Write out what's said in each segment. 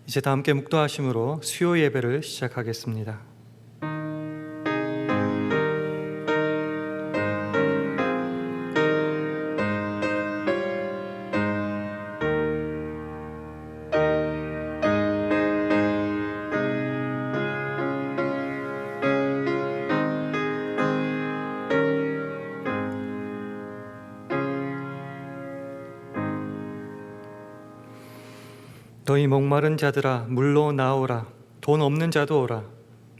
이제 다 함께 묵도하심으로 수요 예배를 시작하겠습니다. 너희 목마른 자들아 물로 나오라. 돈 없는 자도 오라.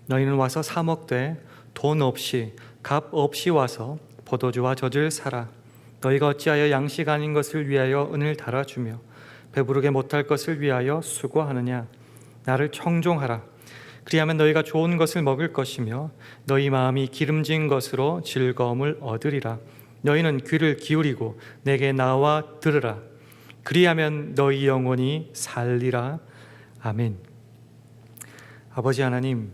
너희는 와서 사 먹되 돈 없이 값 없이 와서 포도주와 젖을 사라. 너희가 어찌하여 양식 아닌 것을 위하여 은을 달아주며 배부르게 못할 것을 위하여 수고하느냐. 나를 청종하라. 그리하면 너희가 좋은 것을 먹을 것이며 너희 마음이 기름진 것으로 즐거움을 얻으리라. 너희는 귀를 기울이고 내게 나와 들으라. 그리하면 너희 영혼이 살리라. 아멘. 아버지 하나님,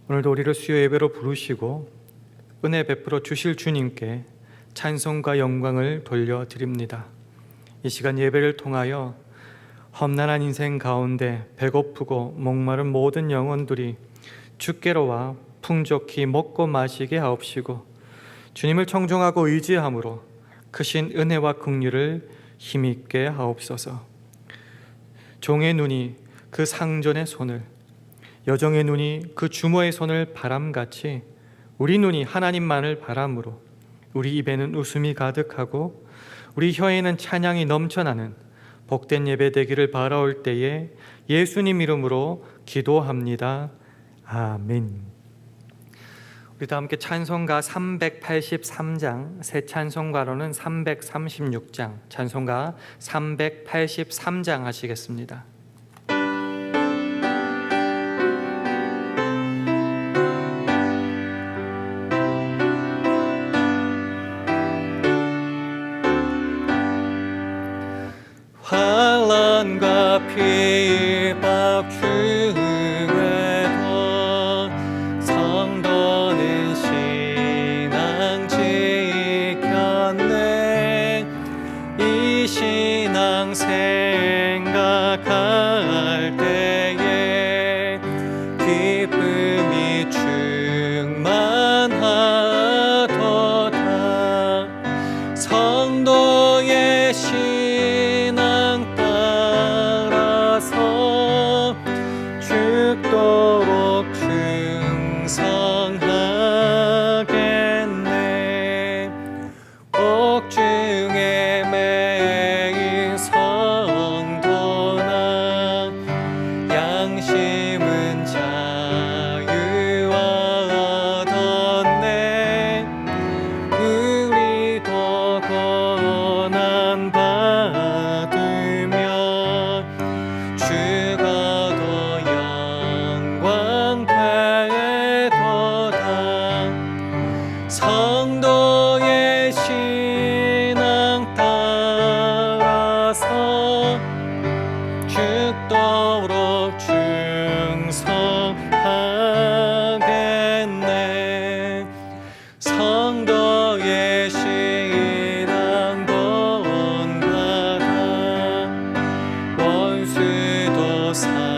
오늘도 우리를 수요 예배로 부르시고 은혜 베풀어 주실 주님께 찬송과 영광을 돌려드립니다. 이 시간 예배를 통하여 험난한 인생 가운데 배고프고 목마른 모든 영혼들이 주께로 와 풍족히 먹고 마시게 하옵시고 주님을 청종하고 의지함으로 크신 은혜와 긍휼을 힘있게 하옵소서. 종의 눈이 그 상전의 손을, 여종의 눈이 그 주모의 손을 바람같이 우리 눈이 하나님만을 바람으로 우리 입에는 웃음이 가득하고 우리 혀에는 찬양이 넘쳐나는 복된 예배 되기를 바라올 때에 예수님 이름으로 기도합니다. 아멘. 우리 다 함께 찬송가 383장, 새 찬송가로는 336장, 찬송가 383장 하시겠습니다. 환난과 비박 중에도 성도는 신앙 지켰네. 이 신앙 생각할 때에 기쁨이 충만하도다. 성도의 신앙 따라서 죽도록 충성하겠네. 옥중에 매인 성도나 양심은 자유와 얻었네. 우리도 고난 받으며 죽어도 영광 되도다. 성도의 신앙 따라서 죽도록 충성하겠네. 성도의 신앙 본받아 원수도 사랑하겠네.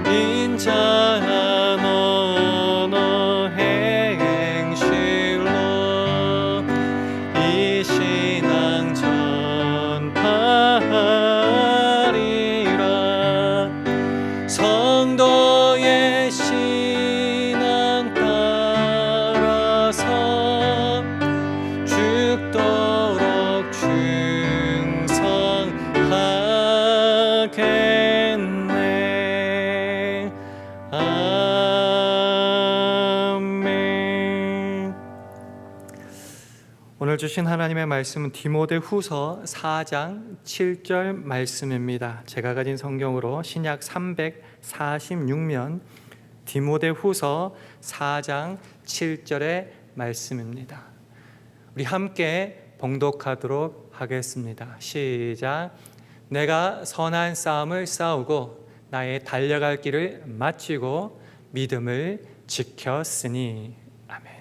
인자한 언어 행실로 이 신앙 전파하리라. 성도의 신앙 따라서 죽도록 충성하겠네. 아멘. 오늘 주신 하나님의 말씀은 디모데후서 4장 7절 말씀입니다. 제가 가진 성경으로 신약 346면 디모데후서 4장 7절의 말씀입니다. 우리 함께 봉독하도록 하겠습니다. 시작. 내가 선한 싸움을 싸우고 나의 달려갈 길을 마치고 믿음을 지켰으니. 아멘.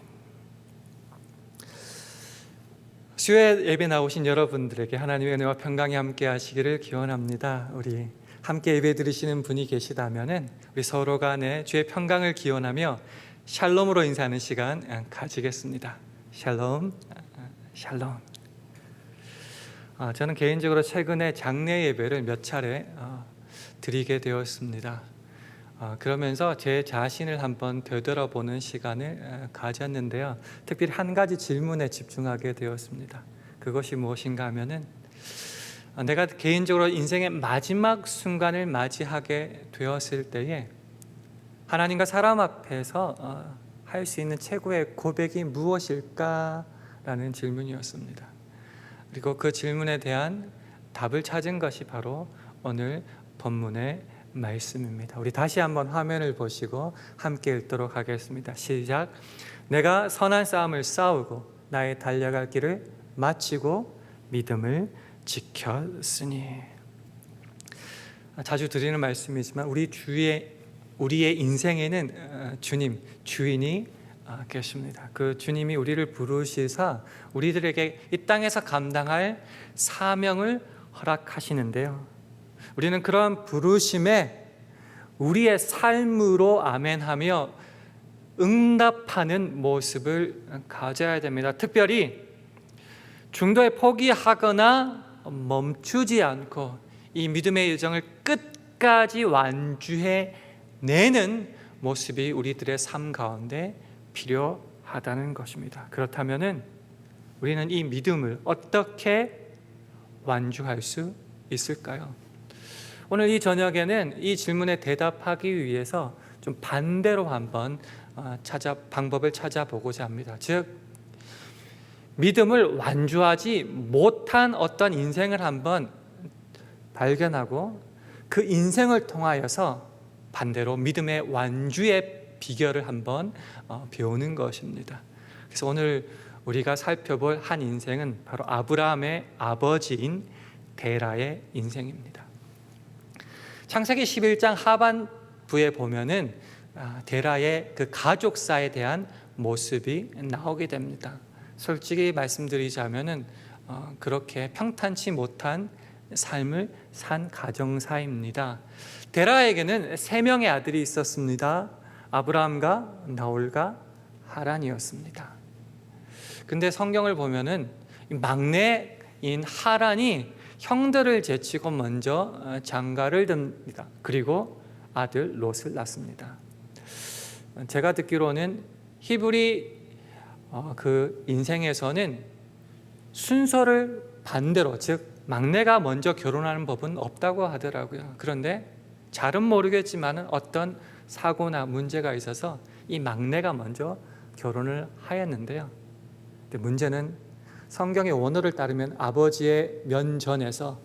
주의 예배 나오신 여러분들에게 하나님의 은혜와 평강이 함께 하시기를 기원합니다. 우리 함께 예배 드리시는 분이 계시다면은 우리 서로 간에 주의 평강을 기원하며 샬롬으로 인사하는 시간 가지겠습니다. 샬롬, 샬롬. 저는 개인적으로 최근에 장례 예배를 몇 차례 드리게 되었습니다. 그러면서 제 자신을 한번 되돌아보는 시간을 가졌는데요. 특별히 한 가지 질문에 집중하게 되었습니다. 그것이 무엇인가 하면은 내가 개인적으로 인생의 마지막 순간을 맞이하게 되었을 때에 하나님과 사람 앞에서 할 수 있는 최고의 고백이 무엇일까라는 질문이었습니다. 그리고 그 질문에 대한 답을 찾은 것이 바로 오늘 본문의 말씀입니다. 우리 다시 한번 화면을 보시고 함께 읽도록 하겠습니다. 시작. 내가 선한 싸움을 싸우고 나의 달려갈 길을 마치고 믿음을 지켰으니. 자주 드리는 말씀이지만 우리의 인생에는 주인이 계십니다. 그 주님이 우리를 부르시사 우리들에게 이 땅에서 감당할 사명을 허락하시는데요. 우리는 그런 부르심에 우리의 삶으로 아멘하며 응답하는 모습을 가져야 됩니다. 특별히 중도에 포기하거나 멈추지 않고 이 믿음의 여정을 끝까지 완주해내는 모습이 우리들의 삶 가운데 필요하다는 것입니다. 그렇다면 우리는 이 믿음을 어떻게 완주할 수 있을까요? 오늘 이 저녁에는 이 질문에 대답하기 위해서 좀 반대로 한번 방법을 찾아보고자 합니다. 즉, 믿음을 완주하지 못한 어떤 인생을 한번 발견하고 그 인생을 통하여서 반대로 믿음의 완주의 비결을 한번 배우는 것입니다. 그래서 오늘 우리가 살펴볼 한 인생은 바로 아브라함의 아버지인 데라의 인생입니다. 창세기 11장 하반부에 보면은 데라의 그 가족사에 대한 모습이 나오게 됩니다. 솔직히 말씀드리자면은 그렇게 평탄치 못한 삶을 산 가정사입니다. 데라에게는 3명의 아들이 있었습니다. 아브라함과 나홀과 하란이었습니다. 근데 성경을 보면은 막내인 하란이 형들을 제치고 먼저 장가를 듭니다. 그리고 아들 롯을 낳습니다. 제가 듣기로는 히브리 그 인생에서는 순서를 반대로, 즉 막내가 먼저 결혼하는 법은 없다고 하더라고요. 그런데 잘은 모르겠지만 어떤 사고나 문제가 있어서 이 막내가 먼저 결혼을 하였는데요. 근데 문제는 성경의 원어를 따르면 아버지의 면전에서,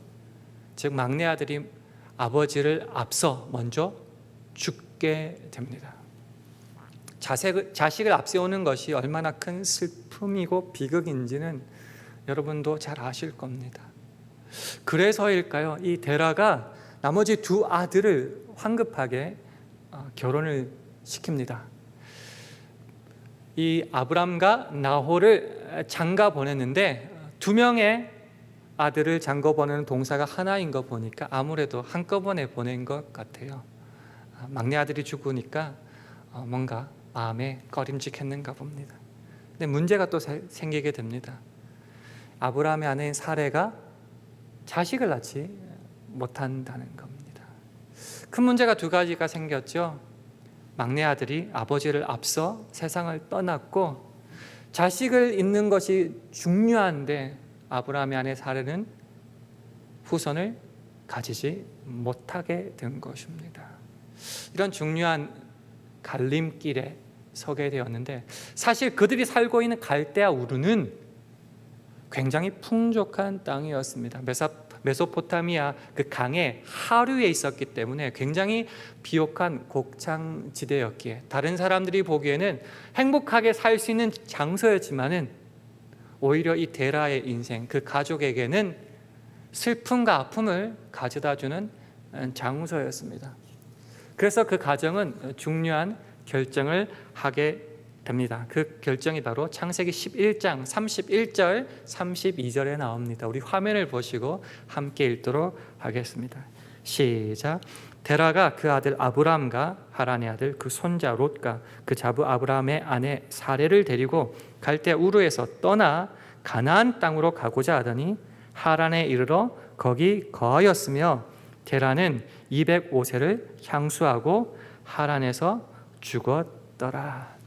즉 막내 아들이 아버지를 앞서 먼저 죽게 됩니다. 자식을 앞세우는 것이 얼마나 큰 슬픔이고 비극인지는 여러분도 잘 아실 겁니다. 그래서일까요? 이 데라가 나머지 2 아들을 황급하게 결혼을 시킵니다. 이 아브람과 나홀을 장가 보냈는데 2명의 아들을 장가 보내는 동사가 하나인 거 보니까 아무래도 한꺼번에 보낸 것 같아요. 막내 아들이 죽으니까 뭔가 마음에 꺼림직했는가 봅니다. 근데 문제가 또 생기게 됩니다. 아브라함의 아내인 사레가 자식을 낳지 못한다는 겁니다. 큰 문제가 2가지가 생겼죠. 막내 아들이 아버지를 앞서 세상을 떠났고 자식을 잇는 것이 중요한데 아브라함의 아내 사레는 후손을 가지지 못하게 된 것입니다. 이런 중요한 갈림길에 서게 되었는데 사실 그들이 살고 있는 갈대아 우르는 굉장히 풍족한 땅이었습니다. 메소포타미아 그 강의 하류에 있었기 때문에 굉장히 비옥한 곡창지대였기에 다른 사람들이 보기에는 행복하게 살 수 있는 장소였지만은 오히려 이 데라의 인생, 그 가족에게는 슬픔과 아픔을 가져다주는 장소였습니다. 그래서 그 가정은 중요한 결정을 하게 됩니다. 그 결정이 바로 창세기 11장 31절 32절에 나옵니다. 우리 화면을 보시고 함께 읽도록 하겠습니다. 시작. 데라가 그 아들 아브람과 하란의 아들 그 손자 롯과 그 자부 아브람의 아내 사레를 데리고 갈대아 우르에서 떠나 가나안 땅으로 가고자 하더니 하란에 이르러 거기 거하였으며 데라는 205세를 향수하고 하란에서 죽었더라.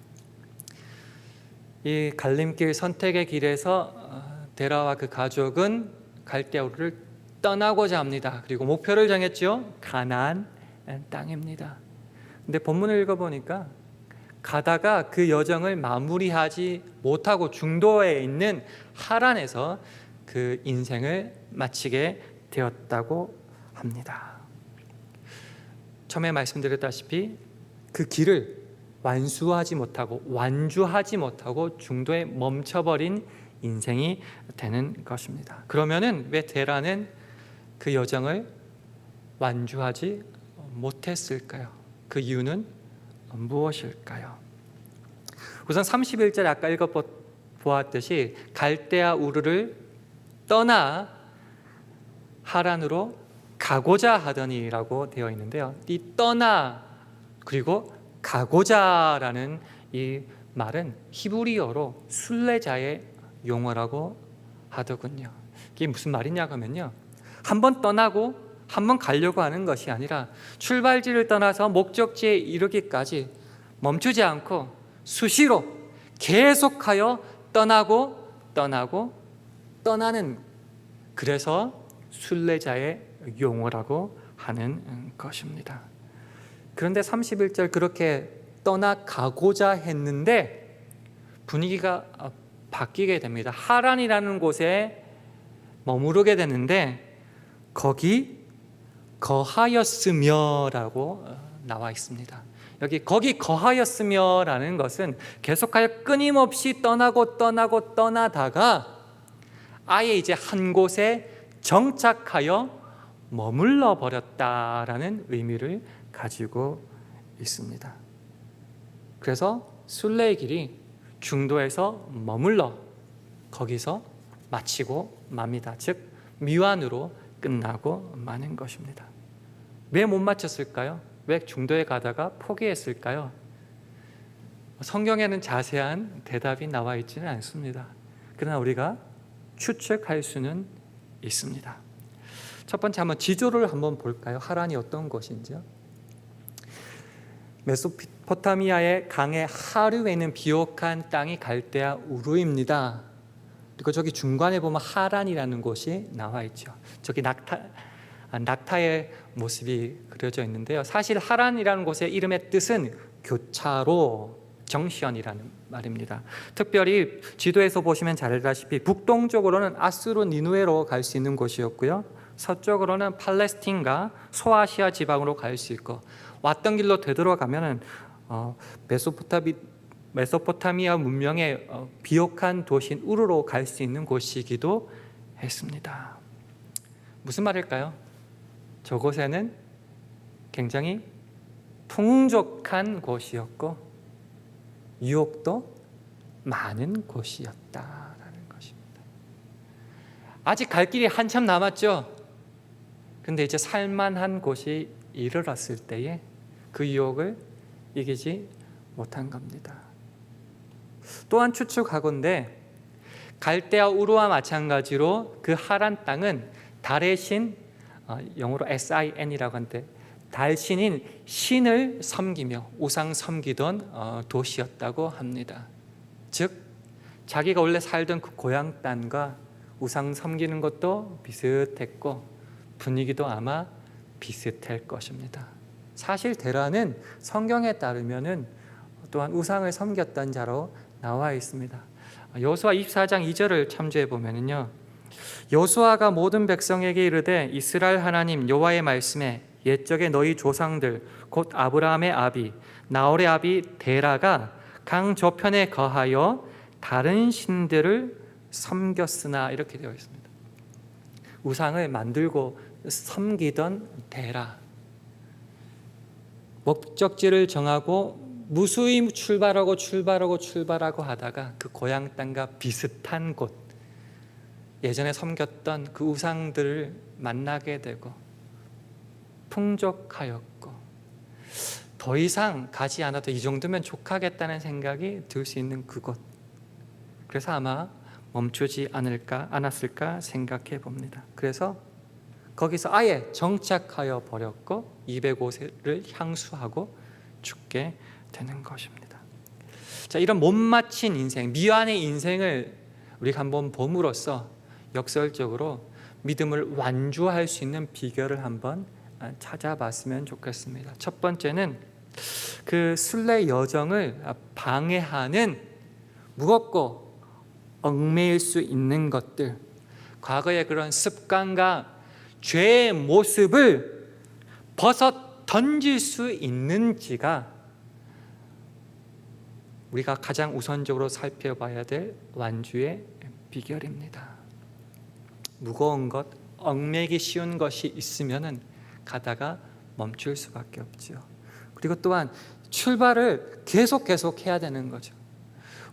이 갈림길 선택의 길에서 데라와 그 가족은 갈대아 우르를 떠나고자 합니다. 그리고 목표를 정했죠. 가나안 땅입니다. 근데 본문을 읽어보니까 가다가 그 여정을 마무리하지 못하고 중도에 있는 하란에서 그 인생을 마치게 되었다고 합니다. 처음에 말씀드렸다시피 그 길을 완주하지 못하고 중도에 멈춰버린 인생이 되는 것입니다. 그러면은 왜 데라는 그 여정을 완주하지 못했을까요? 그 이유는 무엇일까요? 우선 31절 아까 읽어보았듯이 갈대아 우르를 떠나 하란으로 가고자 하더니라고 되어 있는데요. 이 떠나 그리고 가고자라는 이 말은 히브리어로 순례자의 용어라고 하더군요. 이게 무슨 말이냐 하면요, 한번 떠나고 한번 가려고 하는 것이 아니라 출발지를 떠나서 목적지에 이르기까지 멈추지 않고 수시로 계속하여 떠나는, 그래서 순례자의 용어라고 하는 것입니다. 그런데 31절 그렇게 떠나가고자 했는데 분위기가 바뀌게 됩니다. 하란이라는 곳에 머무르게 되는데 거기 거하였으며라고 나와 있습니다. 여기 거기 거하였으며라는 것은 계속하여 끊임없이 떠나다가 아예 이제 한 곳에 정착하여 머물러 버렸다라는 의미를 가지고 있습니다. 그래서 순례의 길이 중도에서 머물러 거기서 마치고 맙니다. 즉 미완으로 끝나고 마는 것입니다. 왜 못 마쳤을까요? 왜 중도에 가다가 포기했을까요? 성경에는 자세한 대답이 나와 있지는 않습니다. 그러나 우리가 추측할 수는 있습니다. 첫 번째 한번 지도를 한번 볼까요? 하란이 어떤 곳인지요? 메소포타미아의 강의 하류에 있는 비옥한 땅이 갈대아 우르입니다. 그리고 저기 중간에 보면 하란이라는 곳이 나와 있죠. 저기 낙타의 모습이 그려져 있는데요. 사실 하란이라는 곳의 이름의 뜻은 교차로, 정션이라는 말입니다. 특별히 지도에서 보시면 잘 알다시피 북동쪽으로는 아수르 니누에로 갈 수 있는 곳이었고요, 서쪽으로는 팔레스틴과 소아시아 지방으로 갈 수 있고, 왔던 길로 되돌아가면은 메소포타미아 문명의 비옥한 도시인 우르로 갈 수 있는 곳이기도 했습니다. 무슨 말일까요? 저곳에는 굉장히 풍족한 곳이었고 유혹도 많은 곳이었다라는 것입니다. 아직 갈 길이 한참 남았죠. 근데 이제 살만한 곳이 이르렀을 때에 그 유혹을 이기지 못한 겁니다. 또한 추측하건대 갈대아 우르와 마찬가지로 그 하란 땅은 달의 신, 영어로 SIN이라고 하는데 달신인 신을 섬기며 우상 섬기던 도시였다고 합니다. 즉 자기가 원래 살던 그 고향 땅과 우상 섬기는 것도 비슷했고 분위기도 아마 비슷할 것입니다. 사실 데라는 성경에 따르면은 또한 우상을 섬겼던 자로 나와 있습니다. 여호수아 24장 2절을 참조해 보면은요, 여호수아가 모든 백성에게 이르되 이스라엘 하나님 여호와의 말씀에 옛적에 너희 조상들 곧 아브라함의 아비 나홀의 아비 데라가 강 저편에 거하여 다른 신들을 섬겼으나, 이렇게 되어 있습니다. 우상을 만들고 섬기던 데라, 목적지를 정하고 무수히 출발하고 하다가 그 고향 땅과 비슷한 곳, 예전에 섬겼던 그 우상들을 만나게 되고 풍족하였고 더 이상 가지 않아도 이 정도면 족하겠다는 생각이 들 수 있는 그곳, 그래서 아마 멈추지 않았을까 생각해 봅니다. 그래서 거기서 아예 정착하여 버렸고 205세를 향수하고 죽게 되는 것입니다. 자, 이런 못 마친 인생, 미완의 인생을 우리가 한번 봄으로써 역설적으로 믿음을 완주할 수 있는 비결을 한번 찾아봤으면 좋겠습니다. 첫 번째는 그 순례 여정을 방해하는 무겁고 얽매일 수 있는 것들, 과거의 그런 습관과 죄의 모습을 벗어 던질 수 있는지가 우리가 가장 우선적으로 살펴봐야 될 완주의 비결입니다. 무거운 것, 얽매기 쉬운 것이 있으면은 가다가 멈출 수밖에 없죠. 그리고 또한 출발을 계속 해야 되는 거죠.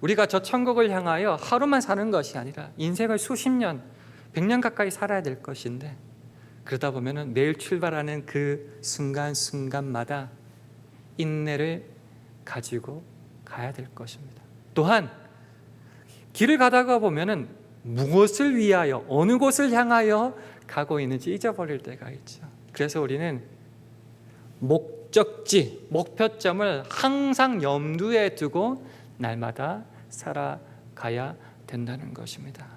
우리가 저 천국을 향하여 하루만 사는 것이 아니라 인생을 수십 년, 100년 가까이 살아야 될 것인데, 그러다 보면은 매일 출발하는 그 순간순간마다 인내를 가지고 가야 될 것입니다. 또한 길을 가다가 보면은 무엇을 위하여, 어느 곳을 향하여 가고 있는지 잊어버릴 때가 있죠. 그래서 우리는 목적지, 목표점을 항상 염두에 두고 날마다 살아가야 된다는 것입니다.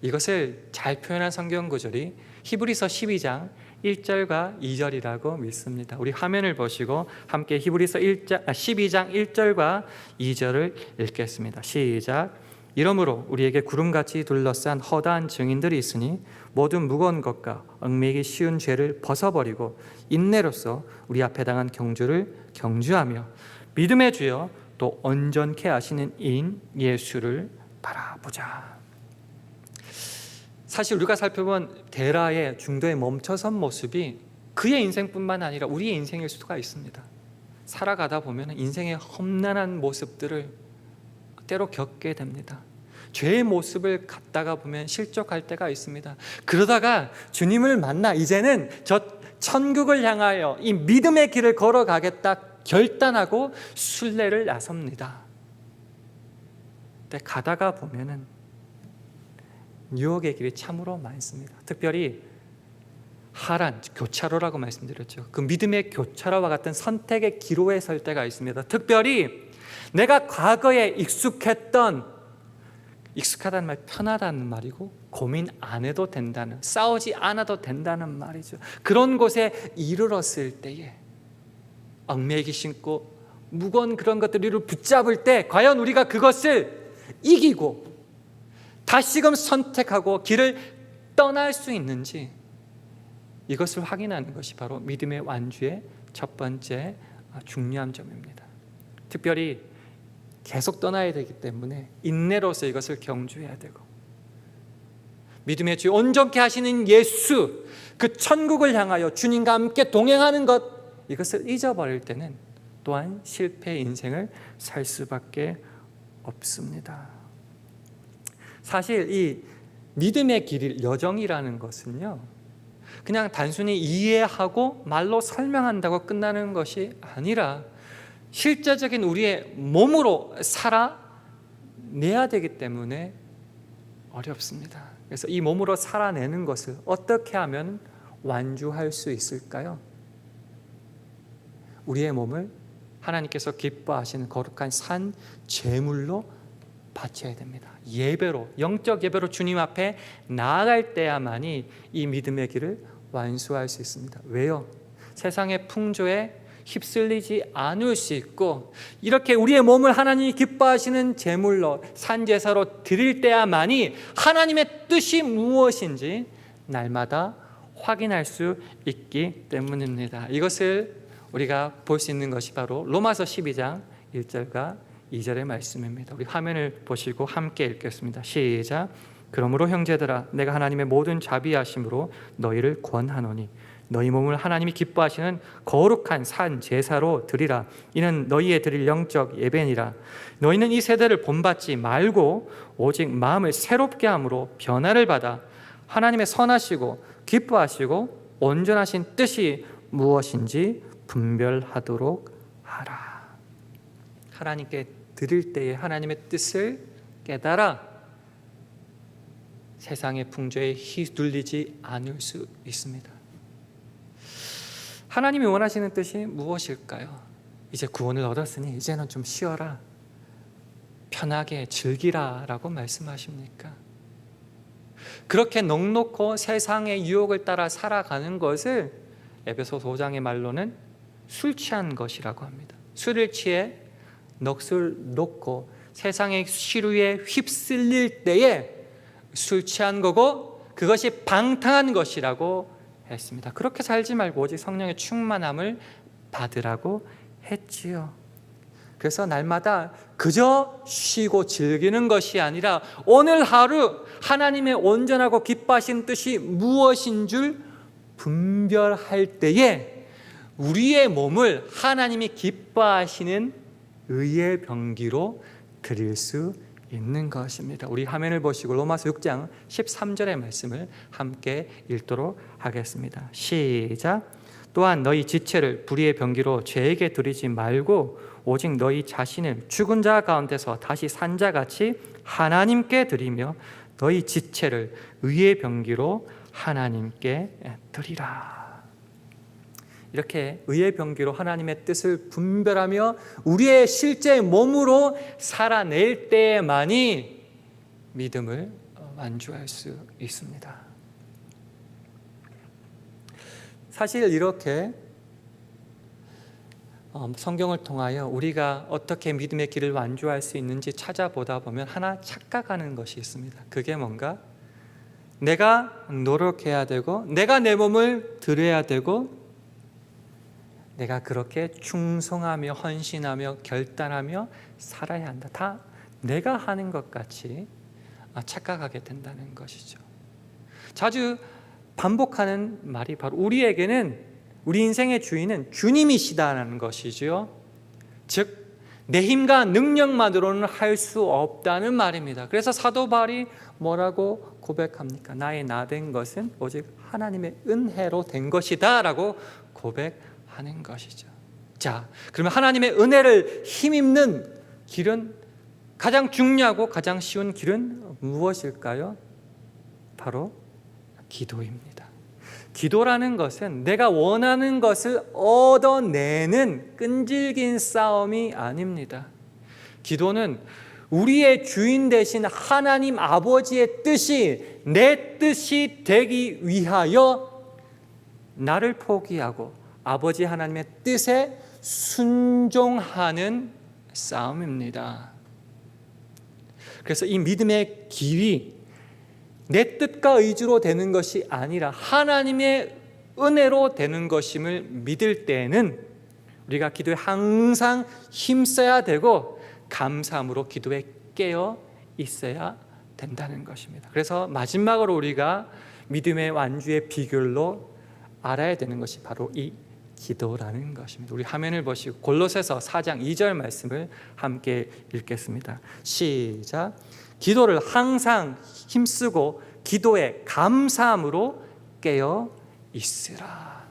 이것을 잘 표현한 성경 구절이 히브리서 12장 1절과 2절이라고 믿습니다. 우리 화면을 보시고 함께 히브리서 12장 1절과 2절을 읽겠습니다. 시작. 이러므로 우리에게 구름같이 둘러싼 허다한 증인들이 있으니 모든 무거운 것과 얽매이기 쉬운 죄를 벗어버리고 인내로서 우리 앞에 당한 경주를 경주하며 믿음의 주여 또 온전케 하시는 이인 예수를 바라보자. 사실 우리가 살펴본 데라의 중도에 멈춰선 모습이 그의 인생뿐만 아니라 우리의 인생일 수가 있습니다. 살아가다 보면 인생의 험난한 모습들을 때로 겪게 됩니다. 죄의 모습을 갖다가 보면 실족할 때가 있습니다. 그러다가 주님을 만나 이제는 저 천국을 향하여 이 믿음의 길을 걸어가겠다 결단하고 순례를 나섭니다. 근데 가다가 보면은 유혹의 길이 참으로 많습니다. 특별히 하란, 교차로라고 말씀드렸죠. 그 믿음의 교차로와 같은 선택의 기로에 설 때가 있습니다. 특별히 내가 과거에 익숙하다는 말, 편하다는 말이고 고민 안 해도 된다는, 싸우지 않아도 된다는 말이죠. 그런 곳에 이르렀을 때에 얽매이기 신고 무거운 그런 것들을 붙잡을 때 과연 우리가 그것을 이기고 다시금 선택하고 길을 떠날 수 있는지, 이것을 확인하는 것이 바로 믿음의 완주의 첫 번째 중요한 점입니다. 특별히 계속 떠나야 되기 때문에 인내로서 이것을 경주해야 되고, 믿음의 주 온전케 하시는 예수, 그 천국을 향하여 주님과 함께 동행하는 것, 이것을 잊어버릴 때는 또한 실패의 인생을 살 수밖에 없습니다. 사실 이 믿음의 길, 여정이라는 것은요, 그냥 단순히 이해하고 말로 설명한다고 끝나는 것이 아니라 실제적인 우리의 몸으로 살아내야 되기 때문에 어렵습니다. 그래서 이 몸으로 살아내는 것을 어떻게 하면 완주할 수 있을까요? 우리의 몸을 하나님께서 기뻐하시는 거룩한 산 제물로 바쳐야 됩니다. 예배로, 영적 예배로 주님 앞에 나아갈 때야만이 이 믿음의 길을 완수할 수 있습니다. 왜요? 세상의 풍조에 휩쓸리지 않을 수 있고, 이렇게 우리의 몸을 하나님이 기뻐하시는 제물로 산제사로 드릴 때야만이 하나님의 뜻이 무엇인지 날마다 확인할 수 있기 때문입니다. 이것을 우리가 볼 수 있는 것이 바로 로마서 12장 1절과 2절의 말씀입니다. 우리 화면을 보시고 함께 읽겠습니다. 시작. 그러므로 형제들아, 내가 하나님의 모든 자비하심으로 너희를 권하노니 너희 몸을 하나님이 기뻐하시는 거룩한 산 제사로 드리라. 이는 너희의 드릴 영적 예배니라. 너희는 이 세대를 본받지 말고 오직 마음을 새롭게 함으로 변화를 받아 하나님의 선하시고 기뻐하시고 온전하신 뜻이 무엇인지 분별하도록 하라. 하나님께 드릴 때에 하나님의 뜻을 깨달아 세상의 풍조에 휘둘리지 않을 수 있습니다. 하나님이 원하시는 뜻이 무엇일까요? 이제 구원을 얻었으니 이제는 좀 쉬어라, 편하게 즐기라 라고 말씀하십니까? 그렇게 넉넉고 세상의 유혹을 따라 살아가는 것을 에베소 5장의 말로는 술 취한 것이라고 합니다. 술을 취해 넋을 놓고 세상의 시류에 휩쓸릴 때에 술 취한 거고 그것이 방탕한 것이라고 했습니다. 그렇게 살지 말고 오직 성령의 충만함을 받으라고 했지요. 그래서 날마다 그저 쉬고 즐기는 것이 아니라 오늘 하루 하나님의 온전하고 기뻐하신 뜻이 무엇인 줄 분별할 때에 우리의 몸을 하나님이 기뻐하시는 의의 병기로 드릴 수 있는 것입니다. 우리 화면을 보시고 로마서 6장 13절의 말씀을 함께 읽도록 하겠습니다. 시작. 또한 너희 지체를 불의의 병기로 죄에게 드리지 말고 오직 너희 자신을 죽은 자 가운데서 다시 산 자같이 하나님께 드리며 너희 지체를 의의 병기로 하나님께 드리라. 이렇게 의의 병기로 하나님의 뜻을 분별하며 우리의 실제 몸으로 살아낼 때만이 믿음을 완주할 수 있습니다. 사실 이렇게 성경을 통하여 우리가 어떻게 믿음의 길을 완주할 수 있는지 찾아보다 보면 하나 착각하는 것이 있습니다. 그게 뭔가? 내가 노력해야 되고 내가 내 몸을 드려야 되고 내가 그렇게 충성하며 헌신하며 결단하며 살아야 한다. 다 내가 하는 것 같이 착각하게 된다는 것이죠. 자주 반복하는 말이 바로 우리에게는 우리 인생의 주인은 주님이시다는 것이죠. 즉 내 힘과 능력만으로는 할 수 없다는 말입니다. 그래서 사도 바울이 뭐라고 고백합니까? 나의 나된 것은 오직 하나님의 은혜로 된 것이다 라고 고백하는 것이죠. 자, 그러면 하나님의 은혜를 힘입는 길은 가장 중요하고 가장 쉬운 길은 무엇일까요? 바로 기도입니다. 기도라는 것은 내가 원하는 것을 얻어내는 끈질긴 싸움이 아닙니다. 기도는 우리의 주인 되신 하나님 아버지의 뜻이 내 뜻이 되기 위하여 나를 포기하고 아버지 하나님의 뜻에 순종하는 싸움입니다. 그래서 이 믿음의 길이 내 뜻과 의지로 되는 것이 아니라 하나님의 은혜로 되는 것임을 믿을 때에는 우리가 기도에 항상 힘써야 되고 감사함으로 기도에 깨어 있어야 된다는 것입니다. 그래서 마지막으로 우리가 믿음의 완주의 비결로 알아야 되는 것이 바로 이 기도라는 것입니다. 우리 화면을 보시고 골로새서 4장 2절 말씀을 함께 읽겠습니다. 시작. 기도를 항상 힘쓰고 기도에 감사함으로 깨어 있으라.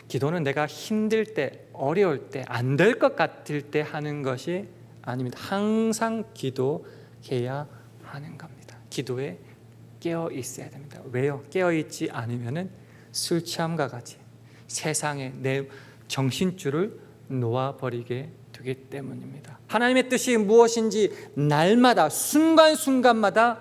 기도는 내가 힘들 때, 어려울 때, 안 될 것 같을 때 하는 것이 아닙니다. 항상 기도해야 하는 겁니다. 기도에 깨어 있어야 됩니다. 왜요? 깨어 있지 않으면은 술 취함과 같이 세상에 내 정신줄을 놓아버리게 되기 때문입니다. 하나님의 뜻이 무엇인지 날마다 순간순간마다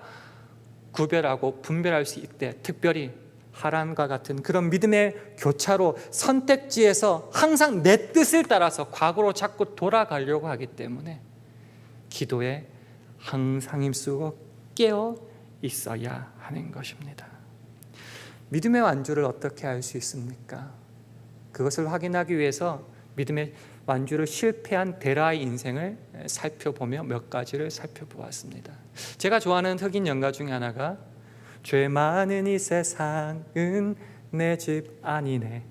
구별하고 분별할 수 있대. 특별히 하란과 같은 그런 믿음의 교차로 선택지에서 항상 내 뜻을 따라서 과거로 자꾸 돌아가려고 하기 때문에 기도에 항상 힘쓰고 깨어 있어야 하는 것입니다. 믿음의 완주를 어떻게 할 수 있습니까? 그것을 확인하기 위해서 믿음의 완주를 실패한 데라의 인생을 살펴보며 몇 가지를 살펴보았습니다. 제가 좋아하는 흑인 연가 중에 하나가 죄 많은 이 세상은 내 집 아니네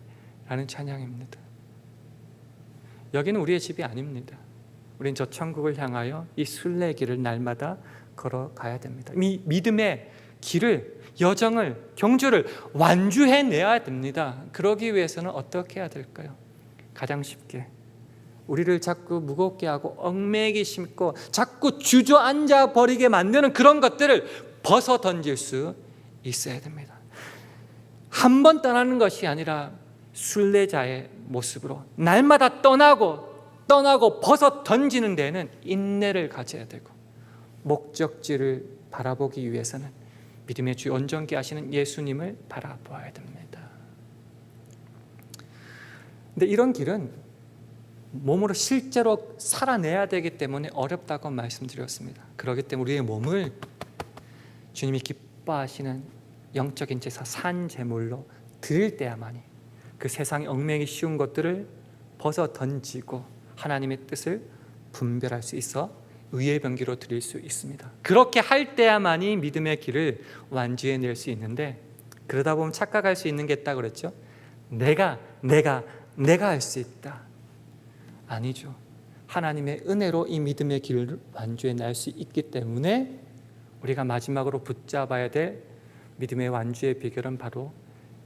라는 찬양입니다. 여기는 우리의 집이 아닙니다. 우린 저 천국을 향하여 이 순례길을 날마다 걸어가야 됩니다. 이 믿음의 길을, 여정을, 경주를 완주해내야 됩니다. 그러기 위해서는 어떻게 해야 될까요? 가장 쉽게 우리를 자꾸 무겁게 하고 얽매이게 심고 자꾸 주저앉아 버리게 만드는 그런 것들을 벗어 던질 수 있어야 됩니다. 한 번 떠나는 것이 아니라 순례자의 모습으로 날마다 떠나고 벗어 던지는 데에는 인내를 가져야 되고, 목적지를 바라보기 위해서는 믿음의 주 온전케 하시는 예수님을 바라보아야 됩니다. 근데 이런 길은 몸으로 실제로 살아내야 되기 때문에 어렵다고 말씀드렸습니다. 그렇기 때문에 우리의 몸을 주님이 기뻐하시는 영적인 제사, 산 제물로 드릴 때야만이 그 세상에 얽매이기 쉬운 것들을 벗어 던지고 하나님의 뜻을 분별할 수 있어 의의 병기로 드릴 수 있습니다. 그렇게 할 때야만이 믿음의 길을 완주해낼 수 있는데, 그러다 보면 착각할 수 있는 게 있다고 그랬죠. 내가 할 수 있다. 아니죠. 하나님의 은혜로 이 믿음의 길을 완주해낼 수 있기 때문에 우리가 마지막으로 붙잡아야 될 믿음의 완주의 비결은 바로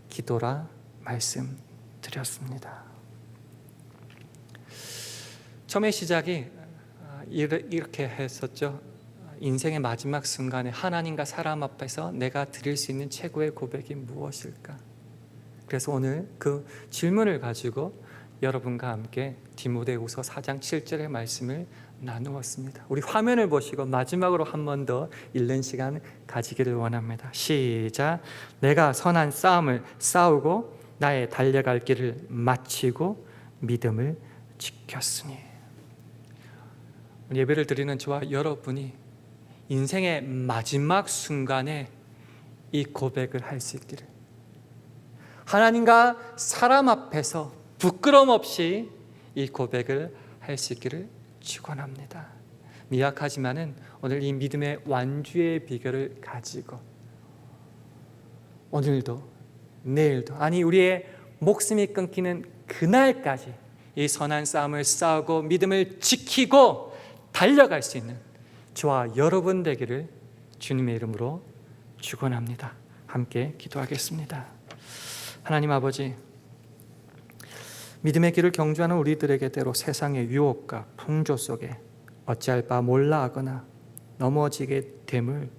기도라 말씀드렸습니다. 처음에 시작이 이렇게 했었죠. 인생의 마지막 순간에 하나님과 사람 앞에서 내가 드릴 수 있는 최고의 고백이 무엇일까? 그래서 오늘 그 질문을 가지고 여러분과 함께 디모데후서 4장 7절의 말씀을 나누었습니다. 우리 화면을 보시고 마지막으로 한 번 더 읽는 시간 가지기를 원합니다. 시작. 내가 선한 싸움을 싸우고 나의 달려갈 길을 마치고 믿음을 지켰으니. 예배를 드리는 저와 여러분이 인생의 마지막 순간에 이 고백을 할 수 있기를, 하나님과 사람 앞에서 부끄럼 없이 이 고백을 할 수 있기를 축원합니다. 미약하지만은 오늘 이 믿음의 완주의 비결을 가지고 오늘도 내일도, 아니 우리의 목숨이 끊기는 그날까지 이 선한 싸움을 싸우고 믿음을 지키고 달려갈 수 있는 저와 여러분 되기를 주님의 이름으로 축원합니다. 함께 기도하겠습니다. 하나님 아버지, 믿음의 길을 경주하는 우리들에게 때로 세상의 유혹과 풍조 속에 어찌할 바 몰라 하거나 넘어지게 됨을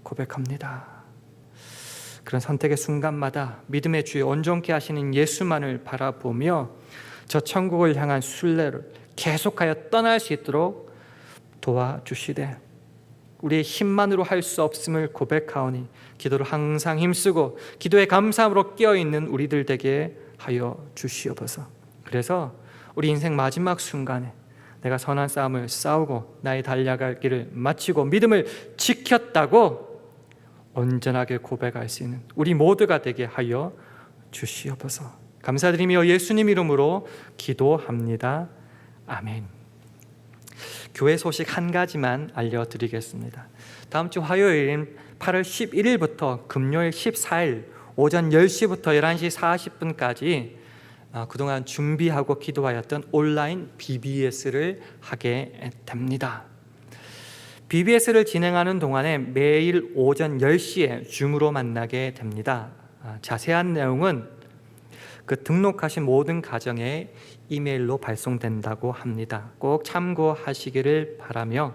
고백합니다. 그런 선택의 순간마다 믿음의 주에 온전케 하시는 예수만을 바라보며 저 천국을 향한 순례를 계속하여 떠날 수 있도록 도와주시되, 우리의 힘만으로 할 수 없음을 고백하오니 기도를 항상 힘쓰고 기도의 감사함으로 깨어있는 우리들 되게 하여 주시옵소서. 그래서 우리 인생 마지막 순간에 내가 선한 싸움을 싸우고 나의 달려갈 길을 마치고 믿음을 지켰다고 온전하게 고백할 수 있는 우리 모두가 되게 하여 주시옵소서. 감사드리며 예수님 이름으로 기도합니다. 아멘. 교회 소식 한 가지만 알려드리겠습니다. 다음 주 화요일인 8월 11일부터 금요일 14일 오전 10시부터 11시 40분까지 그동안 준비하고 기도하였던 온라인 BBS를 하게 됩니다. BBS를 진행하는 동안에 매일 오전 10시에 줌으로 만나게 됩니다. 자세한 내용은 그 등록하신 모든 가정에 이메일로 발송된다고 합니다. 꼭 참고하시기를 바라며,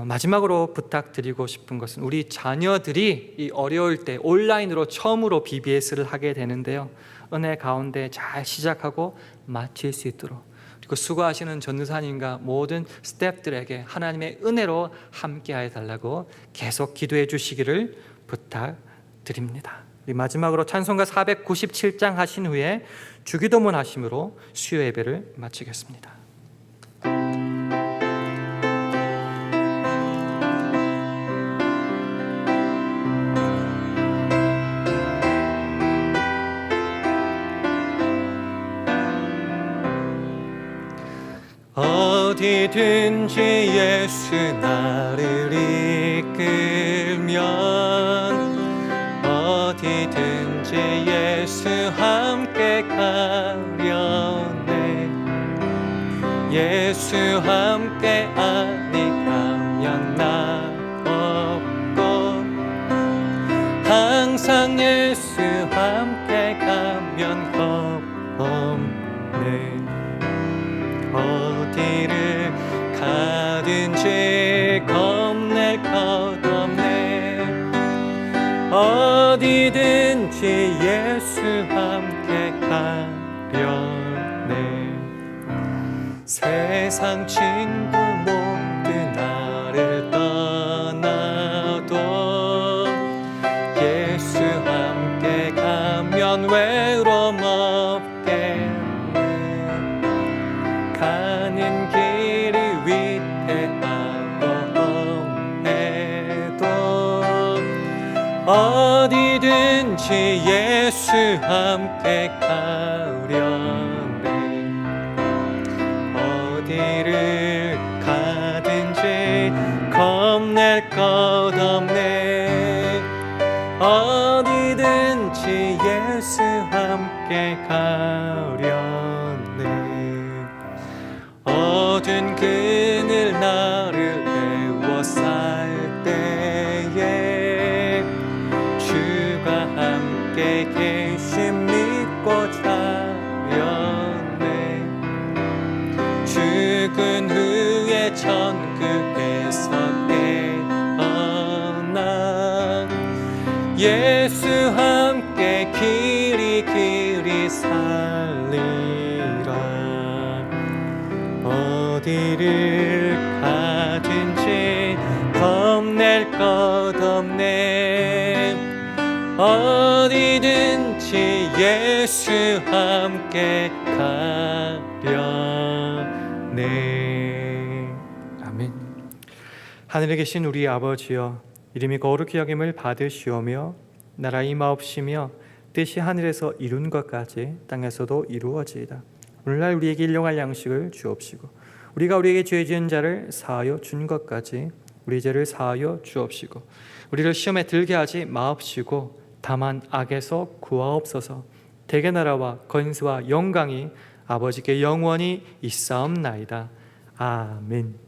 마지막으로 부탁드리고 싶은 것은 우리 자녀들이 이 어려울 때 온라인으로 처음으로 BBS를 하게 되는데요, 은혜 가운데 잘 시작하고 마칠 수 있도록, 그리고 수고하시는 전도사님과 모든 스태프들에게 하나님의 은혜로 함께하여 달라고 계속 기도해 주시기를 부탁드립니다. 마지막으로 찬송가 497장 하신 후에 주기도문 하심으로 수요 예배를 마치겠습니다. 어디든지 예수 나를 이끌면, 어디든지 예수 함께 가면 겁없네. 어디를 가든지 겁낼 것 없네. 어디든지 예수 함께 가려네. 세상 친구 모두 나를 떠나도 예수 함께 가면 외로움 없겠네. 가는 길이 위태하고 험해도 어디든지 예수 함께 가려네. 어디를 가든지 겁낼 것 없네. 어디든지 예수 함께 가려네. 어두운 그늘 나를 애워쌀 때에 주가 함께 계심 믿고 자려네. 죽은 후에 천국에서 깨어나 예수 함께 길이 길이 살리라. 어디를 가든지 겁낼 것 없네. 어디든지 예수 함께 가려네. 아멘. 하늘에 계신 우리 아버지여, 이름이 거룩히 여김을 받으시오며 나라 임하옵시며 뜻이 하늘에서 이룬 것까지 땅에서도 이루어지이다. 오늘날 우리에게 일용할 양식을 주옵시고 우리가 우리에게 죄 지은 자를 사하여 준 것까지 우리 죄를 사하여 주옵시고 우리를 시험에 들게 하지 마옵시고 다만 악에서 구하옵소서. 대개 나라와 권세와 영광이 아버지께 영원히 있사옵나이다. 아멘.